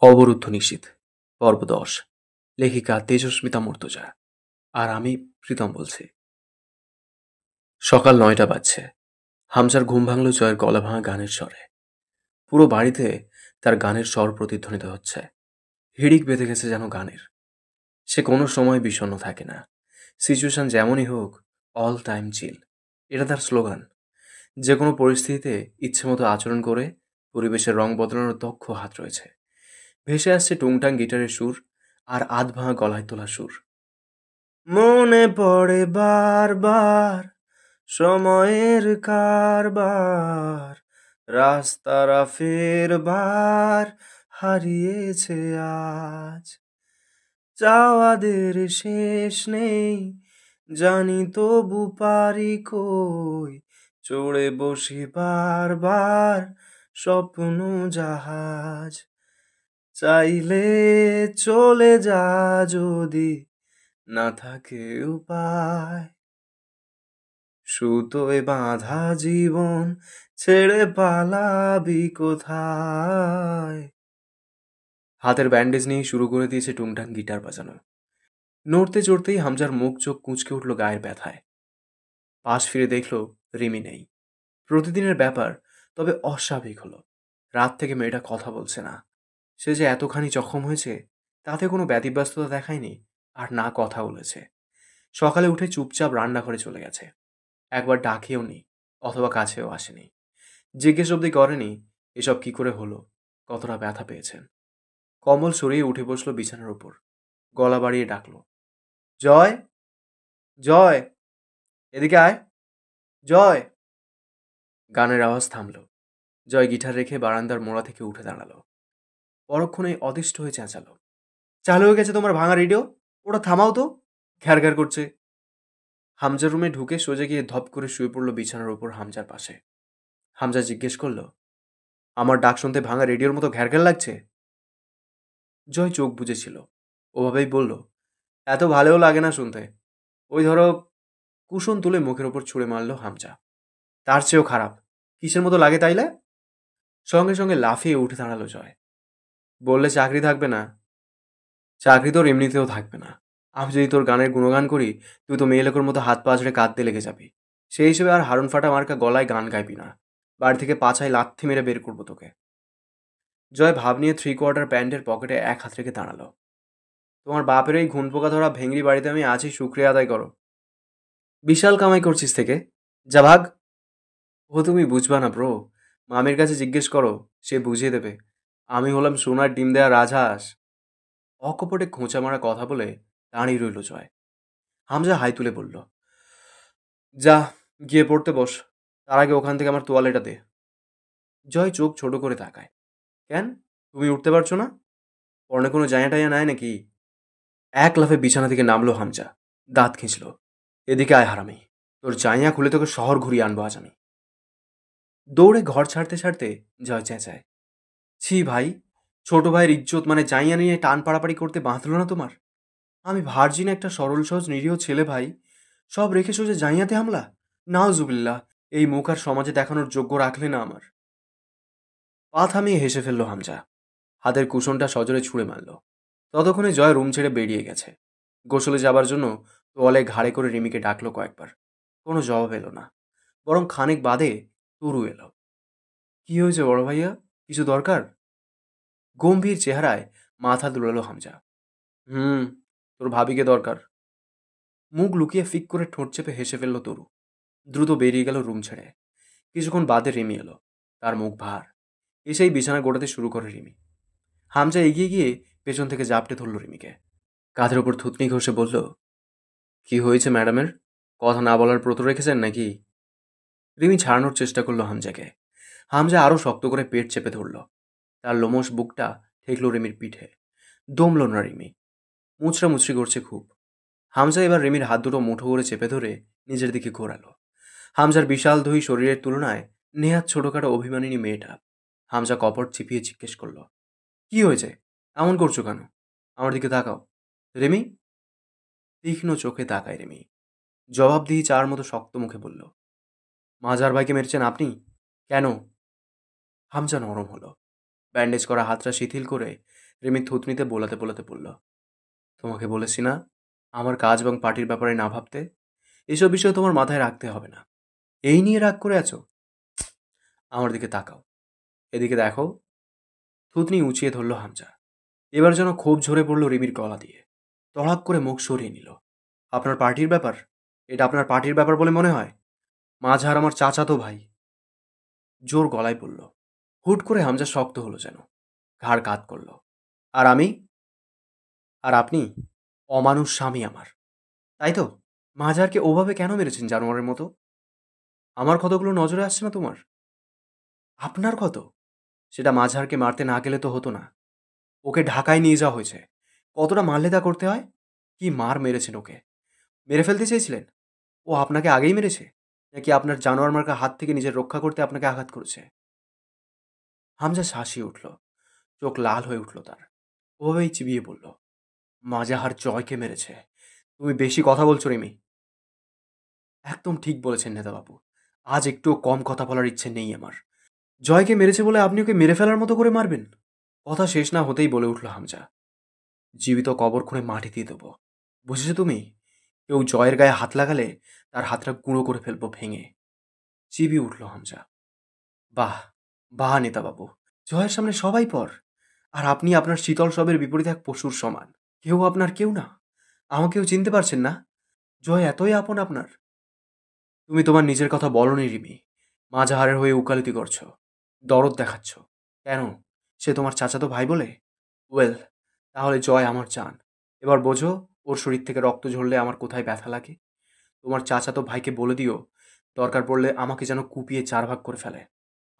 অবরুদ্ধ নিশীথ পর্ব ১০ লেখিকা তেজস্মিতা মুর্তজা। আর আমি প্রীতম বলছি। সকাল ৯টা বাজছে। হামজার ঘুম ভাঙল জয়ের গলা ভাঙা গানের স্বরে। পুরো বাড়িতে তার গানের স্বর প্রতিধ্বনিত হচ্ছে। হিড়িক বেঁধে গেছে যেন গানের। সে কোনো সময় বিষণ্ণ থাকে না। সিচুয়েশন যেমনই হোক, অল টাইম চিল, এটা তার স্লোগান। যে কোনো পরিস্থিতিতে ইচ্ছে মতো আচরণ করে পরিবেশের রং বদলানোর দক্ষ হাত রয়েছে। ভেসে আসছে টুংটাং গিটারের সুর আর আধ ভাঙা গলায় তোলা সুর। মনে পড়ে বারবার সময়ের কারবার, রাস্তারা ফেরবার হারিয়েছে আজ। চাওয়াদের শেষ নেই, জানি তবু পারি কই চড়ে বসি বারবার স্বপ্ন জাহাজ। চাইলে চলে যা যদি না থাকে উপায়, সুতোয় বাঁধা জীবন ছেড়ে পালাবি কোথায়। হাতের ব্যান্ডেজ নিয়ে শুরু করে দিয়েছে টুংটাং গিটার বাজানো। নড়তে চড়তেই হামজার মুখ চোখ কুঁচকে উঠল গায়ের ব্যথায়। পাশ ফিরে দেখল রিমি নেই। প্রতিদিনের ব্যাপার, তবে অস্বাভাবিক হলো। রাত থেকে মেয়েটা কথা বলছে না। সে যে এতখানি জখম হয়েছে তাতে কোনো ব্যতিব্যস্ততা দেখায়নি, আর না কথা বলেছে। সকালে উঠে চুপচাপ রান্নাঘরে চলে গেছে। একবার ডাকেও নি, অথবা কাছেও আসেনি। জিজ্ঞেস অব্দি করেনি এসব কি করে হলো, কতটা ব্যথা পেয়েছেন। কম্বল সরিয়ে উঠে বসলো বিছানার উপর। গলা বাড়িয়ে ডাকলো, জয়, জয়, এদিকে আয়, জয়। গানের আওয়াজ থামল। জয় গিটার রেখে বারান্দার মোড়া থেকে উঠে দাঁড়ালো। পরক্ষণে অদিষ্ট হয়ে চেঁচালো, চালু হয়ে গেছে তোমার ভাঙা রেডিও, ওটা থামাও তো, ঘ্যার ঘ্যার করছে। হামজার রুমে ঢুকে সোজা গিয়ে ধপ করে শুয়ে পড়ল বিছানার উপর হামজার পাশে। হামজা জিজ্ঞেস করল, আমার ডাক শুনতে ভাঙা রেডিওর মতো ঘ্যার ঘ্যার লাগছে? জয় চোখ বুজেছিল। ওভাবেই বলল, এত ভালোও লাগে না শুনতে। ওই ধরো। কুশন তুলে মুখের ওপর ছুঁড়ে মারল হামজা। তার চেয়েও খারাপ। কিসের মতো লাগে তাইলে? সঙ্গে সঙ্গে লাফিয়ে উঠে দাঁড়ালো জয়। বললে চাকরি থাকবে না? চাকরি তোর এমনিতেও থাকবে না। আমি যদি তোর গানের গুণগান করি, তুই তো মেয়ে লোকের মতো হাত পা ঝরে কাঁদতে লেগে যাবি। সেই হিসেবে আর হারুন ফাটা মার্কা গলায় গান গাইবি না। বাড়ি থেকে পাছায় লাথি মেরে বের করবো তোকে। জয় ভাব নিয়ে 3/4 প্যান্টের পকেটে এক হাত রেখে দাঁড়ালো। তোমার বাপের এই ঘুন পোকা ধরা ভেংরি বাড়িতে আমি আছি, শুক্রিয়া আদায় করো। বিশাল কামাই করছিস থেকে, যা ভাগ। ও তুমি বুঝবা না ব্রো, মামির কাছে জিজ্ঞেস করো, সে বুঝিয়ে দেবে। আমি হলাম সোনার ডিম দেয়া রাজহাঁস। অকপটে খোঁচা মারা কথা বলে দাঁড়িয়ে রইল জয়। হামজা হাই তুলে বলল, যা গিয়ে পড়তে বস, তার আগে ওখান থেকে আমার তোয়ালেটা দে। জয় চোখ ছোট করে তাকায়। কেন, তুমি উঠতে পারছো না? পরনে কোনো জায়া টায়া নাই নাকি? এক লাফে বিছানা থেকে নামলো হামজা। দাঁত খিঁচল। এদিকে আয় হারামি, তোর জাইয়া খুলে তোকে শহর ঘুরিয়ে আনবো আজ আমি। দৌড়ে ঘর ছাড়তে ছাড়তে জয় চেঁচায়, ছি ভাই, ছোট ভাইয়ের ইজ্জত মানে জাইয়া নিয়ে টান পাড়াপাড়ি করতে বাঁধলো না তোমার? আমি ভার্জিন একটা সরল সহজ নিরীহ ছেলে ভাই, সব রেখে সোজা জাইয়াতে হামলা? নাউজুবিল্লাহ, এই মুখ আর সমাজে দেখানোর যোগ্য রাখলে না আমার। পা থামিয়ে হেসে ফেলল হামজা। হাতের কুশনটা সজোরে ছুঁড়ে মারল। ততক্ষণে জয় রুম ছেড়ে বেরিয়ে গেছে। গোসলে যাবার জন্য তোয়ালে ঘাড়ে করে রিমিকে ডাকলো কয়েকবার। কোনো জবাব এলো না। বরং খানিক বাদে তরু এলো। কি হয়েছে বড় ভাইয়া, কিছু দরকার? গম্ভীর চেহারায় মাথা দুলালো হামজা। হুম, তোর ভাবিকে দরকার। মুখ লুকিয়ে ফিক করে ঠোঁট চেপে হেসে ফেলল তরু। দ্রুত বেরিয়ে গেল রুম ছেড়ে। কিছুক্ষণ বাদে রিমি এলো। তার মুখ ভার। এসেই বিছানা গোটাতে শুরু করে রিমি। হামজা এগিয়ে গিয়ে পেছন থেকে জাপটে ধরল রিমিকে। কাঁধের ওপর থুতনি ঘষে বলল, কি হয়েছে ম্যাডামের? কথা না বলার ব্রত রেখেছেন নাকি? রিমি ছাড়ানোর চেষ্টা করলো হামজাকে। হামজা আরও শক্ত করে পেট চেপে ধরল। তার লোমশ বুকটা ঠেকল রিমির পিঠে। দমল না রিমি। মুচড়া মুচড়ি করছে খুব। হামজা এবার রিমির হাত দুটো মুঠো করে চেপে ধরে নিজের দিকে ঘোরালো। হামজার বিশাল দই শরীরের তুলনায় নেহাত ছোটখাটো অভিমানিনী মেয়েটা। হামজা কপট চিপিয়ে জিজ্ঞেস করল, কি হয়েছে, এমন করছো কেন? আমার দিকে তাকাও। রিমি। তীক্ষ্ণ চোখে তাকায় রিমি। জবাবদিহি চার মতো শক্ত মুখে বলল, মাজার ভাইকে মেরেছেন আপনি? কেন? হামজা নরম হলো। ব্যান্ডেজ করা হাতটা শিথিল করে রিমি থুতনিতে বোলাতে বোলাতে বলল, তোমাকে বলেছি না আমার কাজ এবং পার্টির ব্যাপারে না ভাবতে। এসব বিষয় তোমার মাথায় রাখতে হবে না। এই নিয়ে রাগ করে আছো? আমার দিকে তাকাও, এদিকে দেখো। থুতনি উঁচিয়ে ধরল হামজা। এবার যেন ক্ষোভ ঝরে পড়ল রিমির গলা দিয়ে। তড়াক করে মুখ সরিয়ে নিল। আপনার পার্টির ব্যাপার? এটা আপনার পার্টির ব্যাপার বলে মনে হয়? মাঝার আমার চাচাতো ভাই। জোর গলায় বলল। হুট করে হামজা শক্ত হলো যেন, ঘাড় কাত করল। আর আমি? আর আপনি অমানুষ স্বামী আমার, তাই তো? মাঝারকে ওভাবে কেন মেরেছেন জানোয়ারের মতো? আমার ক্ষতগুলো নজরে আসছে না তোমার? আপনার ক্ষত? সেটা মাঝারকে মারতে না গেলে তো হতো না। ওকে ঢাকায় নিয়ে যাওয়া হয়েছে। কতটা মারলে তা করতে হয়? কি মার মেরেছেন ওকে? মেরে ফেলতে চেয়েছিলেন? ও আপনাকে আগেই মেরেছে? নাকি আপনার জানোয়ার মার্কা হাত থেকে নিজের রক্ষা করতে আপনাকে আঘাত করেছে? হামজা শাসিয়ে উঠল। চোখ লাল হয়ে উঠল তার। ওভাবেই চিবিয়ে বলল, মাজাহার জয়কে মেরেছে। তুমি বেশি কথা বলছো রিমি। একদম ঠিক বলেছেন নেতাবাবু। আজ একটুও কম কথা বলার ইচ্ছে নেই আমার। জয়কে মেরেছে বলে আপনি ওকে মেরে ফেলার মতো করে মারবেন? কথা শেষ না হতেই বলে উঠল হামজা, জীবিত কবর খুঁড়ে মাটি দিয়ে দেবো। বুঝেছো তুমি? কেউ জয়ের গায়ে হাত লাগালে তার হাতটা গুঁড়ো করে ফেলবো ভেঙে। চিবিয়ে উঠল হামজা। বাহ, বাহ নেতাবাবু, জয়ের সামনে সবাই পর। আর আপনি আপনার শীতল সবের বিপরীতে এক পশুর সমান। কেউ আপনার কেউ না। আমাকেও চিনতে পারছেন না? জয় এতই আপন আপনার? তুমি তোমার নিজের কথা বলনি রিমি। মাঝাহারের হয়ে উকালতি করছো, দরদ দেখাচ্ছ। কেন? সে তোমার চাচাতো ভাই বলে? ওয়েল, তাহলে জয় আমার জান। এবার বোঝো, ওর শরীর থেকে রক্ত ঝরলে আমার কোথায় ব্যথা লাগে। তোমার চাচাতো ভাইকে বলে দিও, দরকার পড়লে আমাকে যেন কুপিয়ে 4 ভাগ করে ফেলে,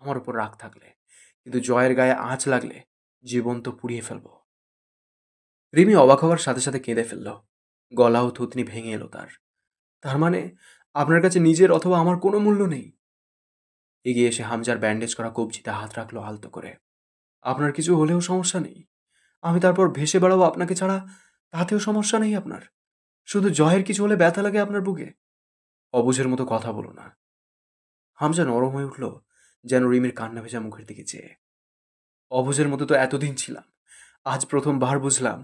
আমার উপর রাগ থাকলে। কিন্তু জয়ের গায়ে আঁচ লাগলে জীবন্ত পুড়িয়ে ফেলবো। রিমি অবাক হওয়ার সাথে সাথে কেঁদে ফেলল। গলা ও থুতনি ভেঙে এলো তার। তার মানে আপনার কাছে নিজের অথবা আমার কোনো মূল্য নেই? এগিয়ে এসে হামজার ব্যান্ডেজ করা কবজিতে হাত রাখলো আলতো করে। আপনার কিছু হলেও সমস্যা নেই। আমি তারপর ভেসে বেড়াবো আপনাকে ছাড়া, তাতেও সমস্যা নেই আপনার? শুধু জয়ের কিছু হলে ব্যথা লাগে আপনার বুকে? অবুঝের মতো কথা বলো না। হামজা নরম হয়ে উঠল, যেন রিমির কান্না ভেজা মুখের দিকে চেয়ে। অবুঝের মতো তো এতদিন ছিলাম। আজ প্রথমবার বুঝলাম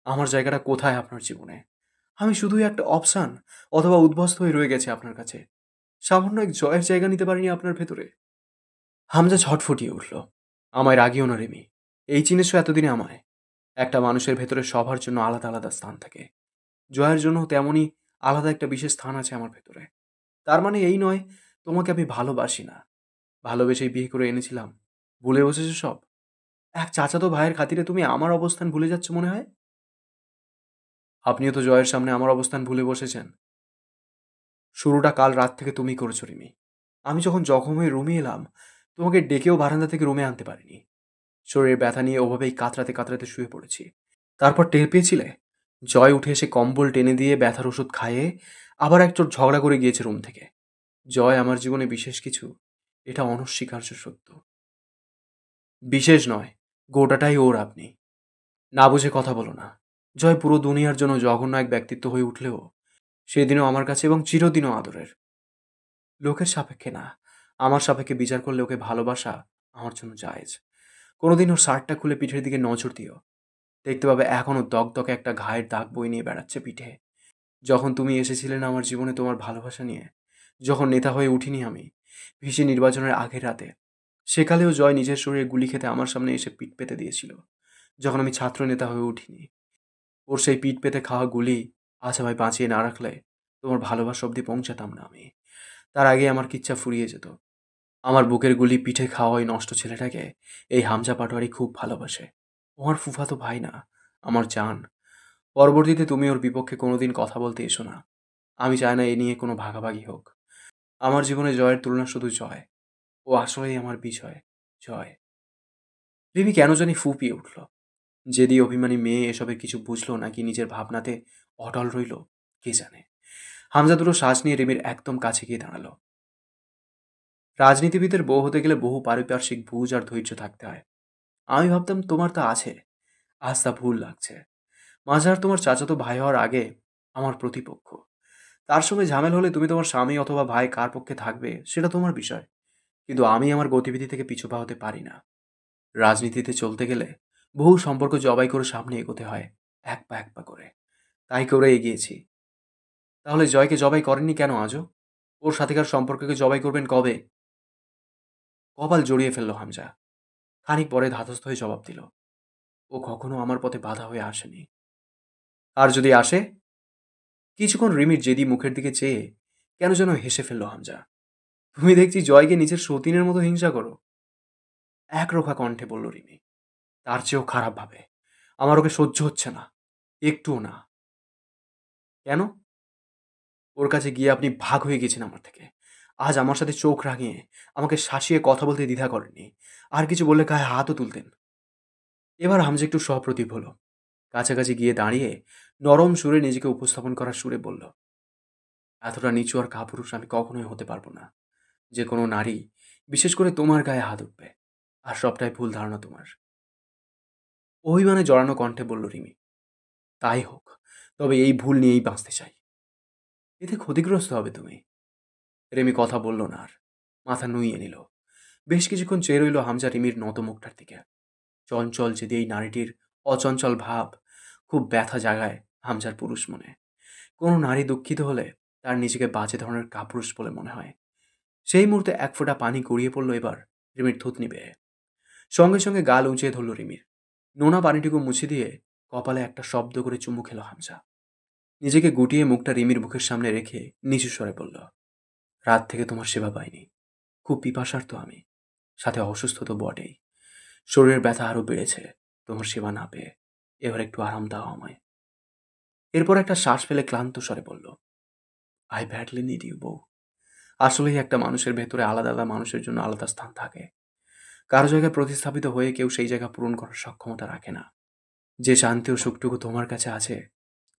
আমার জায়গাটা কোথায় আপনার জীবনে। আমি শুধুই একটা অপশান অথবা উদ্বস্ত হয়ে রয়ে গেছে আপনার কাছে। সামান্য এক জয়ের জায়গা নিতে পারিনি আপনার ভেতরে। হামজা ছটফটিয়ে উঠল। আমায় রাগিও না রিমি। এই চিনেছ এতদিনে আমায়। একটা মানুষের ভেতরে সবার জন্য আলাদা আলাদা স্থান থাকে। জয়ের জন্য তেমনই আলাদা একটা বিশেষ স্থান আছে আমার ভেতরে। তার মানে এই নয় তোমাকে আমি ভালোবাসি না। ভালোবেসেই বিয়ে করে এনেছিলাম। ভুলে বসেছো সব? এক চাচাতো ভাইয়ের খাতিরে তুমি আমার অবস্থান ভুলে যাচ্ছ মনে হয়? আপনিও তো জয়ের সামনে আমার অবস্থান ভুলে বসেছেন। শুরুটা কাল রাত থেকে তুমি করেছো রিমি। আমি যখন জখম হয়ে রুমে এলাম, তোমাকে ডেকেও বারান্দা থেকে রুমে আনতে পারিনি। শরীরে ব্যথা নিয়ে ওভাবেই কাতরাতে কাতরাতে শুয়ে পড়েছি। তারপর টের পেয়েছিলে জয় উঠে এসে কম্বল টেনে দিয়ে ব্যথার ওষুধ খাইয়ে আবার একচোট ঝগড়া করে গিয়েছে রুম থেকে। জয় আমার জীবনে বিশেষ কিছু, এটা অনস্বীকার্য সত্য। বিশেষ নয়, গোটাটাই ওর আপনি। না বুঝে কথা বলো না। জয় পুরো দুনিয়ার জন্য জঘন্য এক ব্যক্তিত্ব হয়ে উঠলেও সেদিনও আমার কাছে এবং চিরদিনও আদরের। লোকের সাপেক্ষে না, আমার সাপেক্ষে বিচার করলে ওকে ভালোবাসা আমার জন্য জায়েজ। কোনোদিন ওর শার্টটা খুলে পিঠের দিকে নজর দিও, দেখতে পাবে এখনও দগদগে একটা ঘায়ের দাগ বই নিয়ে বেড়াচ্ছে পিঠে। যখন তুমি এসেছিলে না আমার জীবনে তোমার ভালোবাসা নিয়ে, যখন নেতা হয়ে উঠিনি আমি, ভিসি নির্বাচনের আগের রাতে, সেকালেও জয় নিজের শরীরে গুলি খেতে আমার সামনে এসে পিঠ পেতে দিয়েছিল। যখন আমি ছাত্র নেতা হয়ে উঠিনি, ওর সেই পিঠ পেতে খাওয়া গুলি আজ আমায় বাঁচিয়ে না রাখলে তোমার ভালোবাসা অব্দি পৌঁছাতাম না আমি। তার আগে আমার কিচ্ছা ফুরিয়ে যেত। আমার বুকের গুলি পিঠে খাওয়া ওই নষ্ট ছেলেটাকে এই হামজা পাটোয়ারি খুব ভালোবাসে। ও আমার ফুফাতো ভাই না, আমার জান। পরবর্তীতে তুমি ওর বিপক্ষে কোনোদিন কথা বলতে এসো না। আমি চাই না এ নিয়ে কোনো ভাগাভাগি হোক। আমার জীবনে জয়ের তুলনা শুধু জয়। ও আসলেই আমার বিজয়। জয়। রিমি কেন জানি ফুঁপিয়ে উঠল। জেদি অভিমানী মেয়ে এসবের কিছু বুঝলো নাকি নিজের ভাবনাতে অটল রইল, কে জানে। হামজা দুটো শ্বাস নিয়ে রিমির একদম কাছে গিয়ে দাঁড়ালো। রাজনীতিবিদের বউ হতে গেলে বহু পারিপার্শ্বিক বুঝ আর ধৈর্য থাকতে হয়। আমি ভাবতাম তোমার তা আছে। আজ তা ভুল লাগছে। মাঝার তোমার চাচাতো ভাই হওয়ার আগে আমার প্রতিপক্ষ। তার সঙ্গে ঝামেল হলে তুমি তোমার স্বামী অথবা ভাই কার পক্ষে থাকবে সেটা তোমার বিষয়। কিন্তু আমি আমার গতিবিধি থেকে পিছু পা হতে পারি না। রাজনীতিতে চলতে গেলে বহু সম্পর্ক জবাই করে সামনে এগোতে হয়, এক পা করে। তাই করে এগিয়েছি। তাহলে জয়কে জবাই করেননি কেন আজও? ওর সাথেকার সম্পর্ককে জবাই করবেন কবে? কপাল জড়িয়ে ফেলল হামজা। খানিক পরে ধাতস্থ হয়ে জবাব দিল, ও কখনো আমার পথে বাধা হয়ে আসেনি। আর যদি আসে? কিছুক্ষণ রিমির জেদি মুখের দিকে চেয়ে কেন যেন হেসে ফেলল হামজা। তুমি দেখছি জয়কে নিজের সতীনের মতো হিংসা করো। একরোখা কণ্ঠে বলল রিমি। তার চেয়েও খারাপ ভাবে। আমার ওকে সহ্য হচ্ছে না, একটুও না। কেন? ওর কাছে গিয়ে আপনি ভাগ হয়ে গেছেন আমার থেকে। আজ আমার সাথে চোখ রাঙিয়ে আমাকে শাসিয়ে কথা বলতে দ্বিধা করেননি। আর কিছু বললে গায়ে হাতও তুলতেন। এবার হামজা একটু সপ্রতিভ হলো। কাছাকাছি গিয়ে দাঁড়িয়ে নরম সুরে নিজেকে উপস্থাপন করার সুরে বলল, এতটা নিচু আর কাপুরুষ আমি কখনোই হতে পারবো না। যে কোনো নারী, বিশেষ করে তোমার গায়ে হাত উঠবে। আর সবটাই ভুল ধারণা তোমার। অভিমানে জড়ানো কণ্ঠে বলল রিমি। তাই হোক, তবে এই ভুল নিয়েই বাঁচতে চাই। এতে ক্ষতিগ্রস্ত হবে তুমি। রেমি কথা বলল না আর, মাথা নুইয়ে নিল। বেশ কিছুক্ষণ চেয়ে রইল হামজা রিমির নত মুখটার দিকে। চঞ্চল যদি এই নারীটির অচঞ্চল ভাব খুব ব্যথা জাগায় হামজার পুরুষ মনে। কোনো নারী দুঃখিত হলে তার নিজেকে বাজে ধরনের কাপুরুষ বলে মনে হয়। সেই মুহূর্তে এক ফোঁটা পানি গড়িয়ে পড়ল এবার রিমির থুতনি বেয়ে। সঙ্গে সঙ্গে গাল উঁচিয়ে ধরল রিমির। নোনা পানিটুকু মুছে দিয়ে কপালে একটা শব্দ করে চুমু খেল হামজা। নিজেকে গুটিয়ে মুখটা রিমির মুখের সামনে রেখে নিচু স্বরে বলল, রাত থেকে তোমার সেবা পাইনি। খুব পিপাসার্থ আমি, সাথে অসুস্থ তো বটেই। শরীরের ব্যথা আরও বেড়েছে তোমার সেবা না পেয়ে। এবার একটু আরাম দাও আমায়। এরপর একটা শ্বাস ফেলে ক্লান্ত স্বরে বলল, আই ব্যাডলি নিড ইউ বউ। আসলেই একটা মানুষের ভেতরে আলাদা আলাদা মানুষের জন্য আলাদা স্থান থাকে। কারো জায়গায় প্রতিস্থাপিত হয়ে কেউ সেই জায়গা পূরণ করার সক্ষমতা রাখে না। যে শান্তি ও সুখটুকু তোমার কাছে আছে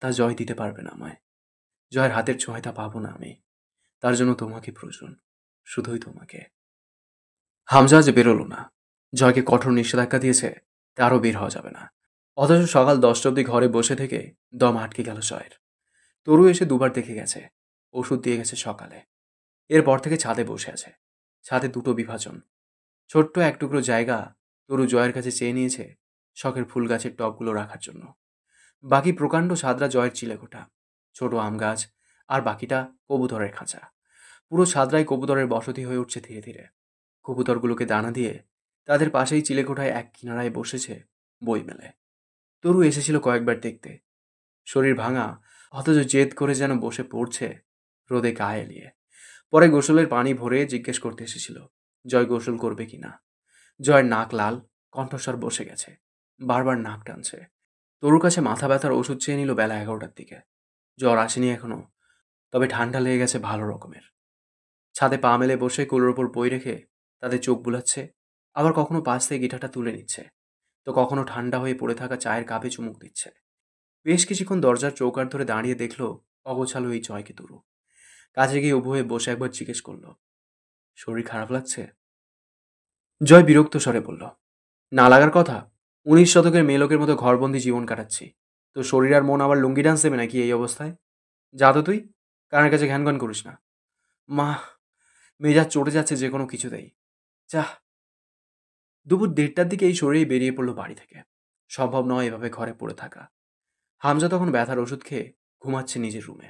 তা জয় দিতে পারবে না আমায়। জয়ের হাতের ছোঁয়ায় তা পাবো না আমি। তার জন্য তোমাকে প্রয়োজন, শুধুই তোমাকে। হামজা আজ বেরোলো না। জয়কে কঠোর নিষেধাজ্ঞা দিয়েছে তারও বের হওয়া যাবে না। অথচ সকাল 10টা অবধি ঘরে বসে থেকে দম আটকে গেল জয়ের। তরু এসে দুবার দেখে গেছে, ওষুধ দিয়ে গেছে সকালে। এরপর থেকে ছাদে বসে আছে। ছাদে দুটো বিভাজন, ছোট্ট এক টুকরো জায়গা তরু জয়ের কাছে চেয়ে নিয়েছে শখের ফুল গাছের টবগুলো রাখার জন্য। বাকি প্রকাণ্ড ছাদরা জয়ের চিলেকোঠা, ছোট আম গাছ, আর বাকিটা কবুতরের খাঁচা। পুরো ছাদরাই কবুতরের বসতি হয়ে উঠছে ধীরে ধীরে। কবুতরগুলোকে দানা দিয়ে তাদের পাশেই চিলেকোঠায় এক কিনারায় বসেছে বই মেলে। তরু এসেছিল কয়েকবার দেখতে। শরীর ভাঙা, অথচ জেদ করে যেন বসে পড়ছে রোদে গায়ে এলিয়ে। পরে গোসলের পানি ভরে জিজ্ঞেস করতে এসেছিল জয় গোসল করবে কিনা। জয়ের নাক লাল, কণ্ঠস্বর বসে গেছে, বারবার নাক টানছে। তরুর কাছে মাথা ব্যথার ওষুধ চেয়ে নিল বেলা 11টার দিকে। জ্বর আসেনি এখনো, তবে ঠান্ডা লেগে গেছে ভালো রকমের। ছাদে পা মেলে বসে কোলের ওপর বই রেখে তাদের চোখ বুলাচ্ছে, আবার কখনো পাশ থেকে গিটারটা তুলে নিচ্ছে, তো কখনো ঠান্ডা হয়ে পড়ে থাকা চায়ের কাপে চুমুক দিচ্ছে। বেশ কিছুক্ষণ দরজার চৌকাঠ ধরে দাঁড়িয়ে দেখলো অগোছালো এই জয়কে তরু। কাছে গিয়ে উবু হয়ে বসে একবার জিজ্ঞেস করলো, শরীর খারাপ লাগছে? জয় বিরক্ত স্বরে বলল, না লাগার কথা। 19 শতকের মেয়েলোকের মতো ঘরবন্দি জীবন কাটাচ্ছি, তো শরীর আর মন আবার লুঙ্গি ডান্স দেবে নাকি এই অবস্থায়? যা তো তুই, কানের কাছে ঘ্যান ঘ্যান করিস না। মা, মেজাজ চটে যাচ্ছে যে কোনো কিছুতেই। যা। দুপুর 1:30টার দিকে এই শরীরেই বেরিয়ে পড়লো বাড়ি থেকে। সম্ভব নয় এভাবে ঘরে পড়ে থাকা। হামজা তখন ব্যথার ওষুধ খেয়ে ঘুমাচ্ছে নিজের রুমে।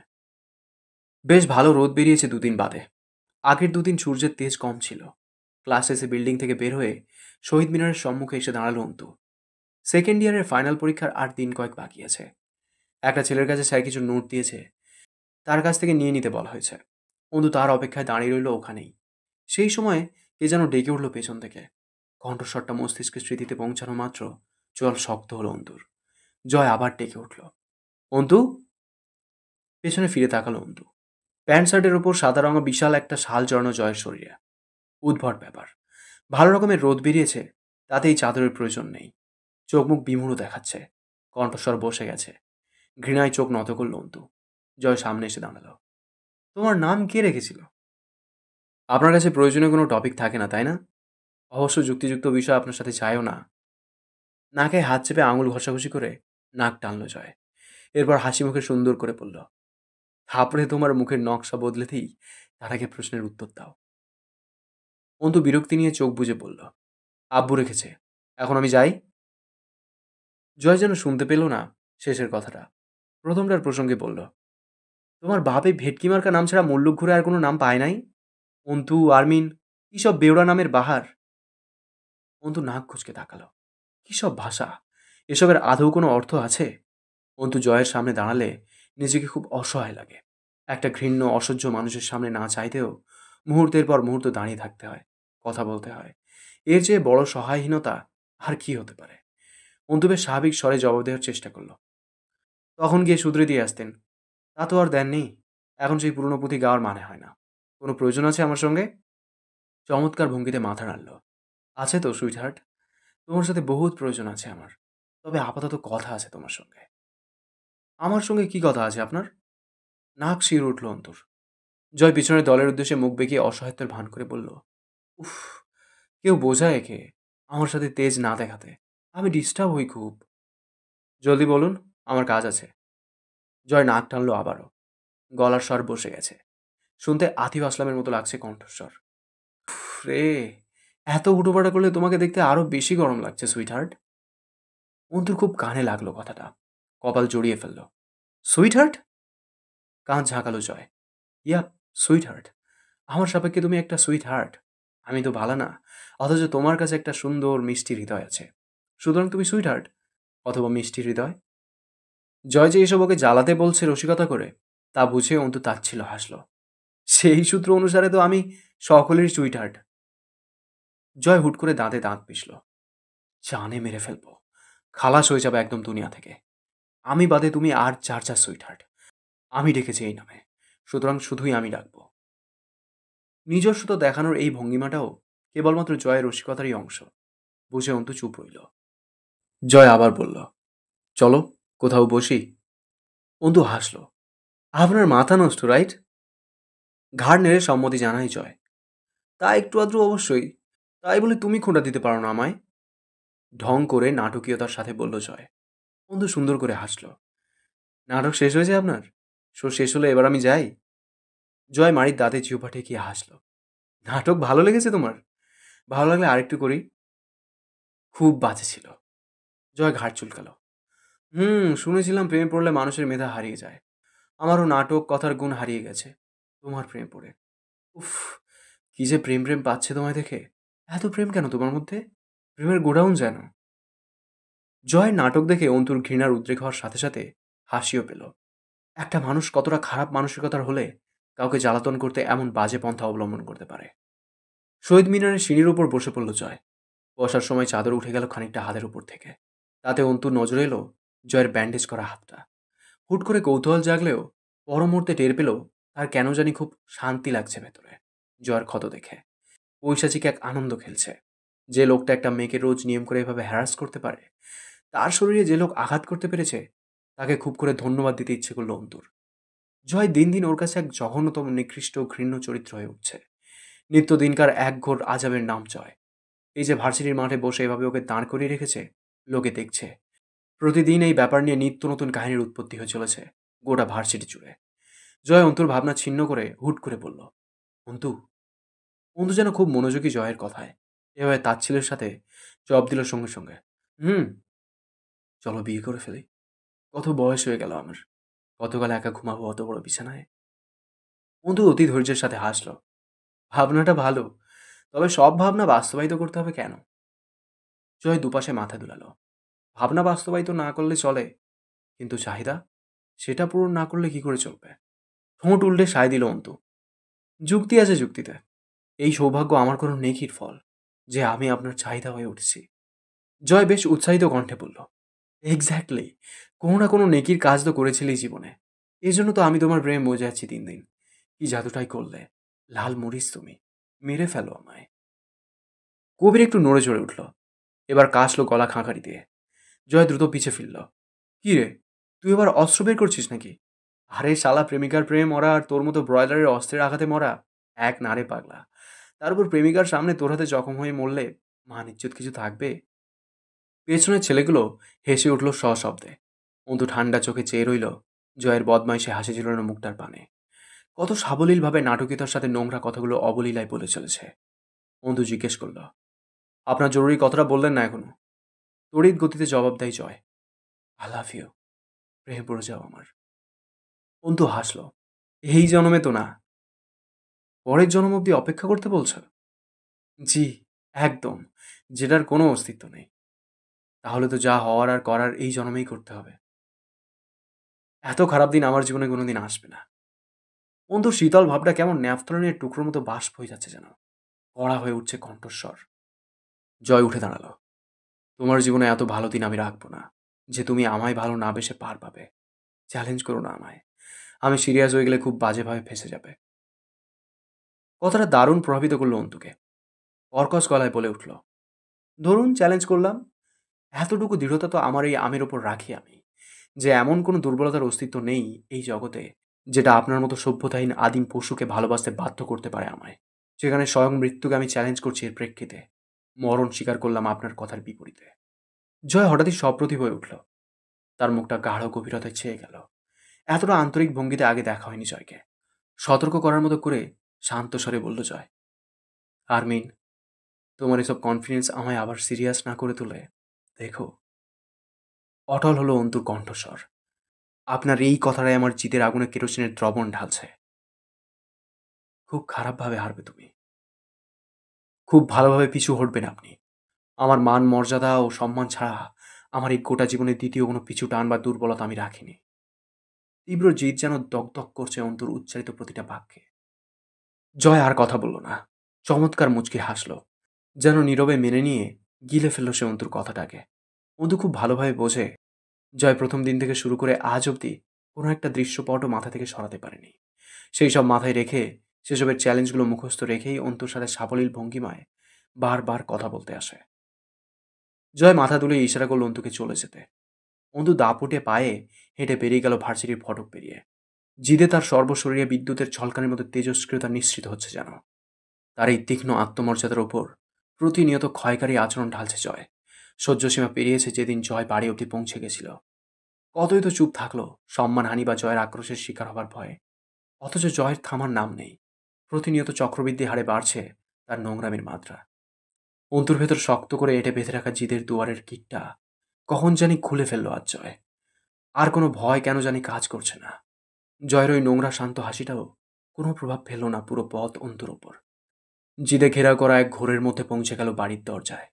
বেশ ভালো রোদ বেরিয়েছে দুদিন বাদে। আগের দুদিন সূর্যের তেজ কম ছিল। ক্লাস শেষে বিল্ডিং থেকে বের হয়ে শহীদ মিনারের সম্মুখে এসে দাঁড়ালো অন্তু। সেকেন্ড ইয়ারের ফাইনাল পরীক্ষার আর দিন কয়েক বাকি আছে। একটা ছেলের কাছে স্যার কিছু নোট দিয়েছে, তার কাছ থেকে নিয়ে নিতে বলা হয়েছে। অন্তু তার অপেক্ষায় দাঁড়িয়ে রইল ওখানেই। সেই সময় কে যেন ডেকে উঠল পেছন থেকে। কণ্ঠস্বরটা মস্তিষ্কের স্মৃতিতে পৌঁছানো মাত্র চোয়াল শক্ত হলো অন্তুর। জয় আবার ডেকে উঠল, অন্তু। পেছনে ফিরে তাকালো অন্তু। প্যান্ট শার্টের ওপর সাদা রঙা বিশাল একটা শাল জড়ানো জয়ের শরীরে। উদ্ভট ব্যাপার। ভালো রকমের রোদ বেরিয়েছে, তাতেই চাদরের প্রয়োজন নেই। চোখ মুখ বিমূঢ় দেখাচ্ছে, কণ্ঠস্বর বসে গেছে। ঘৃণায় চোখ নত করল অন্তু। জয় সামনে এসে দাঁড়ালো। তোমার নাম কে রেখেছিল? আপনার কাছে প্রয়োজনীয় কোনো টপিক থাকে না, তাই না? অবশ্য যুক্তিযুক্ত বিষয় আপনার সাথে চাইও না। নাকে হাত চেপে আঙুল ঘষাঘষি করে নাক টানল জয়। এরপর হাসি মুখে সুন্দর করে বলল, থাপড়ে তোমার মুখের নকশা বদলে দিই, তার আগে প্রশ্নের উত্তর দাও। অন্তু বিরক্তি নিয়ে চোখ বুজে বলল, আব্বু রেখেছে। এখন আমি যাই? জয় যেন শুনতে পেল না শেষের কথাটা। প্রথমটার প্রসঙ্গে বলল, তোমার বাপ এই ভেটকি মার্কা নাম ছাড়া মুল্লুক ঘুরে আর কোনো নাম পায় নাই? অন্তু, আরমিন, কি সব বেওড়া নামের বাহার। অন্তু নাক কুঁচকে তাকালো। কি সব ভাষা! এসবের আদৌ কোনো অর্থ আছে? অন্তু জয়ের সামনে দাঁড়ালে নিজেকে খুব অসহায় লাগে। একটা ঘৃণ্য অসহ্য মানুষের সামনে না চাইতেও মুহূর্তের পর মুহূর্ত দাঁড়িয়ে থাকতে হয়, কথা বলতে হয়। এর চেয়ে বড় সহায়হীনতা আর কি হতে পারে? অন্তু বেশ স্বাভাবিক স্বরে জবাব দেওয়ার চেষ্টা করলো। তখন গিয়ে শুধরে দিয়ে আসতেন। তা তো আর দেননি। এখন সেই পুরনো পুঁথি গাওয়ার মানে হয় না। কোনো প্রয়োজন আছে আমার সঙ্গে? চমৎকার ভঙ্গিতে মাথা নাড়ল। আছে তো সুইটহার্ট, তোমার সাথে বহুত প্রয়োজন আছে আমার। তবে আপাতত কথা আছে তোমার সঙ্গে। আমার সঙ্গে কি কথা আছে আপনার? নাক শিউরে উঠল অন্তর। জয় পিছনের দলের উদ্দেশ্যে মুখ বেঁকিয়ে অসহায়ত্বের ভান করে বলল, উফ, কেউ বোঝায় একে আমার সাথে তেজ না দেখাতে। আমি ডিস্টার্ব হই খুব। জলদি বলুন, আমার কাজ আছে। জয় নাক টানলো আবারও। গলার স্বর বসে গেছে। শুনতে আতিফ আসলামের মতো লাগছে কণ্ঠস্বর। উফ রে, এত হুটোপাটা করলে তোমাকে দেখতে আরো বেশি গরম লাগছে সুইটহার্ট। অন্তুর খুব কানে লাগলো কথাটা। কপাল জড়িয়ে ফেলল। সুইটহার্ট? কাঁধ ঝাঁকালো জয়। Yup, sweetheart. আমার সাপেক্ষে তুমি একটা সুইটহার্ট। আমি তো ভালো না, অথচ তোমার কাছে একটা সুন্দর মিষ্টি হৃদয় আছে। সুতরাং তুমি সুইটহার্ট অথবা মিষ্টি হৃদয়। জয় যে এসব ওকে জ্বালাতে বলছে রসিকতা করে, তা বুঝে অন্তু তাচ্ছিল হাসল। সেই সূত্র অনুসারে তো আমি সকলেরই সুইটহার্ট। জয় হুট করে দাঁতে দাঁত পিষল। জানে মেরে ফেলবো, খালাস হয়ে যাবে একদম দুনিয়া থেকে। আমি বাদে তুমি আর চার চার সুইটহার্ট। আমি ডেকেছি এই নামে, সুতরাং শুধুই আমি ডাকবো। নিজস্বতা দেখানোর এই ভঙ্গিমাটাও কেবলমাত্র জয়ের রসিকতারই অংশ। বুঝে অন্তু চুপ রইল। জয় আবার বলল, চলো কোথাও বসি। অন্তু হাসল। আপনার মাথা নষ্ট, রাইট? ঘাড় নেড়ে সম্মতি জানাই জয়। তা একটু আদ্রু অবশ্যই। তাই বলে তুমি খোঁটা দিতে পারো না আমায়? ঢং করে নাটকীয়তার সাথে বলল জয়। অন্তু সুন্দর করে হাসল। নাটক শেষ হয়েছে আপনার? শো শেষ হলে এবার আমি যাই? জয় মাড়ির দাঁতে জিহ্বা ঠেকিয়ে হাসল। নাটক ভালো লেগেছে তোমার? ভালো লাগলে আরেকটু করি। খুব বাজে ছিল। জয় ঘাড় চুলকালো। শুনেছিলাম প্রেমে পড়লে মানুষের মেধা হারিয়ে যায়। আমারও নাটক কথার গুণ হারিয়ে গেছে তোমার প্রেম পড়ে। উফ, কি যে প্রেম প্রেম পাচ্ছে তোমায় দেখে। এত প্রেম কেন তোমার মধ্যে? প্রেমের গোডাউন যেন। জয়ের নাটক দেখে অন্তুর ঘৃণার উদ্রেক হওয়ার সাথে সাথে হাসিও পেল। একটা মানুষ কতটা খারাপ মানসিকতার হলে কাউকে জ্বালাতন করতে এমন বাজে পন্থা অবলম্বন করতে পারে। শহীদ মিনারের সিঁড়ির উপর বসে পড়ল জয়। বসার সময় চাদর উঠে গেল খানিকটা হাতের উপর থেকে। তাতে অন্তুর নজরে এলো জয়ের ব্যান্ডেজ করা হাতটা। হুট করে কৌতূহল জাগলেও পর মুহূর্তে টের পেল তার কেন জানি খুব শান্তি লাগছে ভেতরে জয়ের ক্ষত দেখে। পৈশাচিক এক আনন্দ খেলছে। যে লোকটা একটা মেয়েকে রোজ নিয়ম করে এভাবে হ্যারাস করতে পারে, তার শরীরে যে লোক আঘাত করতে পেরেছে, তাকে খুব করে ধন্যবাদ দিতে ইচ্ছে করলো অন্তুর। জয় দিন দিন ওর কাছে এক জঘন্যতম নিকৃষ্ট ঘৃণ্য চরিত্র হয়ে উঠছে। নিত্যদিনকার একঘোর আজাবের নাম জয়। এই যে ভার্সিটির মাঠে বসে এভাবে ওকে দাঁড় করিয়ে রেখেছে, লোকে দেখছে। প্রতিদিন এই ব্যাপার নিয়ে নিত্য নতুন কাহিনীর উৎপত্তি হয়ে চলেছে গোটা ভার্সিটি জুড়ে। জয় অন্তুর ভাবনা ছিন্ন করে হুট করে বলল, অন্তু। অন্তু যেন খুব মনোযোগী জয়ের কথায়। এভাবে তাচ্ছিলের সাথে জবাব দিল সঙ্গে সঙ্গে, হুম। চলো বিয়ে করে ফেলি। কত বয়স হয়ে গেল আমার, গতকাল একা ঘুমাবো অত বড় বিছানায়। অন্তু অতি ধৈর্যের সাথে হাসল। ভাবনাটা ভালো, তবে সব ভাবনা বাস্তবায়িত করতে হবে কেন? জয় দুপাশে মাথা দুলালো। ভাবনা বাস্তবায়িত না করলে চলে, কিন্তু চাহিদা, সেটা পূরণ না করলে কি করে চলবে? ঠোঁট উল্টে সায় দিল অন্তু। যুক্তি আছে যুক্তিতে। এই সৌভাগ্য আমার কোনো নেকির ফল যে আমি আপনার চাহিদা হয়ে উঠেছি। জয় বেশ উৎসাহিত কণ্ঠে বলল, এক্স্যাক্টলি। কোনো না কোনো নেকির কাজ তো করেছিলি জীবনে। এই জন্য তো আমি তোমার প্রেমে মজে যাচ্ছি দিন দিন। কি জাদুটাই করলে! লাল মরিস তুমি, মেরে ফেলো আমায়। কবির একটু নড়ে চড়ে উঠল। এবার কাশলো গলা খাঁকারি দিয়ে। জয় দ্রুত পিছে ফিরল। কি রে, তুই এবার অস্ত্র বের করছিস নাকি? আরে শালা, প্রেমিকার প্রেমে মরা আর তোর মতো ব্রয়লারের অস্ত্রের আঘাতে মরা এক না রে পাগলা। তার উপর প্রেমিকার সামনে তোর হাতে জখম হয়ে মরলে মান ইজ্জত কিছু থাকবে? পেছনের ছেলেগুলো হেসে উঠল সশব্দে। অন্তু ঠান্ডা চোখে চেয়ে রইল জয়ের বদমাইশে হাসি ঝুলানো মুখটার পানে। কত সাবলীলভাবে নাটকীয়তার সাথে নোংরা কথাগুলো অবলীলায় বলে চলেছে। অন্তু জিজ্ঞেস করল, আপনার জরুরি কথাটা বললেন না এখনো? তড়িৎ গতিতে জবাব দেয় জয়। I love you. প্রেমে পড়ে যাও আমার। অন্তু হাসলো। এই জন্মে তো না, পরের জন্ম অব্দি অপেক্ষা করতে বলছো? জি, একদম, যেটার কোনো অস্তিত্ব নেই। তাহলে তো যা হওয়ার আর করার এই জন্মেই করতে হবে। এত খারাপ দিন আমার জীবনে কোনোদিন আসবে না। অন্তুর শীতল ভাবটা কেমন ন্যাপথলিনের টুকরোর মতো বাষ্প হয়ে যাচ্ছে যেন। কড়া হয়ে উঠছে কণ্ঠস্বর। জয় উঠে দাঁড়ালো। তোমার জীবনে এত ভালো দিন আমি রাখবো না, যে তুমি আমায় ভালো না বেসে পার পাবে। চ্যালেঞ্জ করো না আমায়। আমি সিরিয়াস হয়ে গেলে খুব বাজেভাবে ফেঁসে যাবে। কথাটা দারুণ প্রভাবিত করলো অন্তুকে। কর্কশ গলায় বলে উঠল, ধরুন চ্যালেঞ্জ করলাম। এতটুকু দৃঢ়তা তো আমার এই আমের ওপর রাখি আমি, যে এমন কোনো দুর্বলতার অস্তিত্ব নেই এই জগতে যেটা আপনার মতো সভ্যতাহীন আদিম পশুকে ভালোবাসতে বাধ্য করতে পারে আমায়। সেখানে স্বয়ং মৃত্যুকে আমি চ্যালেঞ্জ করছি এর প্রেক্ষিতে। মরণ স্বীকার করলাম আপনার কথার বিপরীতে। জয় হঠাৎই সপ্রতিভ হয়ে উঠল। তার মুখটা গাঢ় গভীরতায় ছেয়ে গেল। এতটা আন্তরিক ভঙ্গিতে আগে দেখা হয়নি জয়কে। সতর্ক করার মতো করে শান্ত স্বরে বলল জয়, আরমিন, তোমার এসব কনফিডেন্স আমায় আবার সিরিয়াস না করে তোলে। দেখো, অটল হলো অন্তুর কণ্ঠস্বর। আপনার এই কথাটাই আমার জিদের আগুনে কেরোসিনের দ্রবণ ঢালছে। খুব খারাপভাবে হারবে তুমি। খুব ভালোভাবে পিছু হটবেন আপনি। আমার মান মর্যাদা ও সম্মান ছাড়া আমার এই গোটা জীবনে দ্বিতীয় কোনো পিছু টান বা দুর্বলতা আমি রাখিনি। তীব্র জিদ যেন দগদগ করছে অন্তুর উচ্চারিত প্রতিটা বাক্যে। জয় আর কথা বলল না। চমৎকার মুচকি হাসল, যেন নীরবে মেনে নিয়ে গিলে ফেলল সে অন্তুর কথাটাকে। অন্তু খুব ভালোভাবে বোঝে, জয় প্রথম দিন থেকে শুরু করে আজ অবধি কোনো একটা দৃশ্যপটও মাথা থেকে সরাতে পারেনি। সেই সব মাথায় রেখে, সেসবের চ্যালেঞ্জগুলো মুখস্থ রেখেই অন্তুর সাথে সাবলীল ভঙ্গিমায় বারবার কথা বলতে আসে। জয় মাথা তুলে ইশারা করল অন্তুকে চলে যেতে। অন্তু দাপুটে পায়ে হেঁটে বেরিয়ে গেল ভার্সিটির ফটক পেরিয়ে। জিদে তার সর্বশরীরে বিদ্যুতের ঝলকানির মতো তেজস্ক্রিয়তা নিঃসৃত হচ্ছে যেন। তার এই তীক্ষ্ণ আত্মমর্যাদার ওপর প্রতিনিয়ত ক্ষয়কারী আচরণ ঢালছে জয়। সহ্যসীমা পেরিয়েছে যেদিন জয় বাড়ি অবধি পৌঁছে গেছিল। কতই তো চুপ থাকলো সম্মানহানি বা জয়ের আক্রোশের শিকার হবার ভয়ে। অথচ জয়ের থামার নাম নেই। প্রতিনিয়ত চক্রবৃদ্ধি হারে বাড়ছে তার নোংরামির মাত্রা। অন্তুর ভেতর শক্ত করে এঁটে বেঁধে রাখা জিদের দুয়ারের কিটটা কখন জানি খুলে ফেললো আজ জয়। আর কোনো ভয় কেন জানি কাজ করছে না। জয়ের ওই নোংরা শান্ত হাসিটাও কোনো প্রভাব ফেলল না পুরো পথ অন্তুর ওপর। জিদে ঘেরাও করা এক ঘোরের মধ্যে পৌঁছে গেল বাড়ির দরজায়।